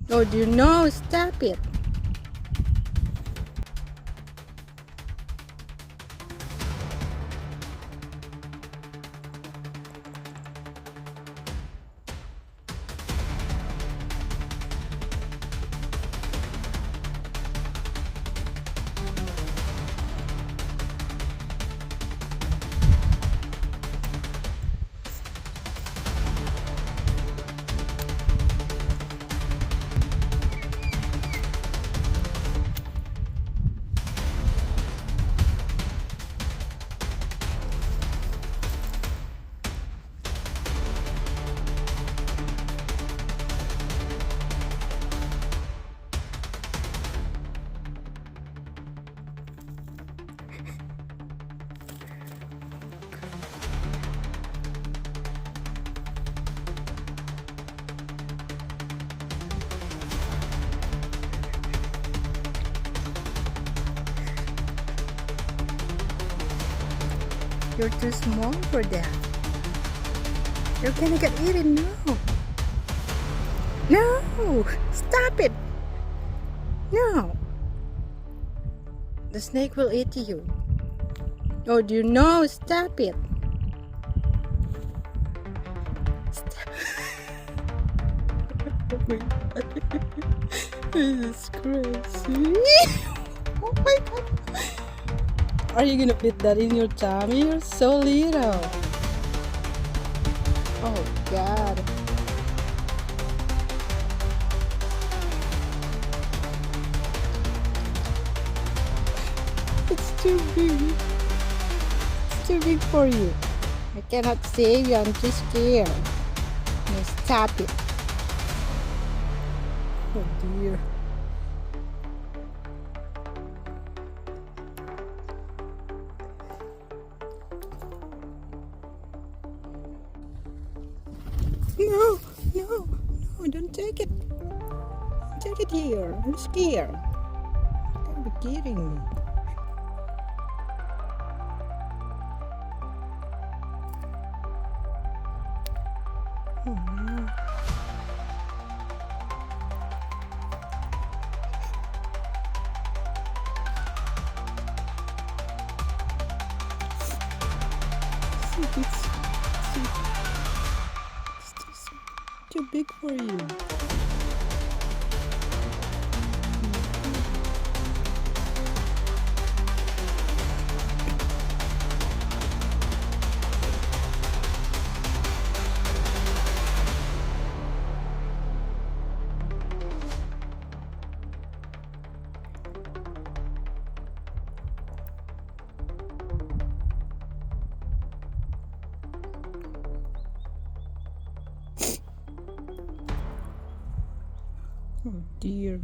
Oh, do you know? Stop it. You're too small for that. You're gonna get eaten now. No! Stop it! No! The snake will eat you. Oh, do you know? Stop it! Stop. Oh my god. This is crazy. Oh my god. Are you gonna fit that in your tummy? You're so little. Oh god. It's too big. It's too big for you. I cannot save you. I'm too scared. No, stop it. Oh dear. No, no, no, don't take it. Take it here. I'm scared. You gotta be kidding me. Oh no. It's too big for you. Oh dear.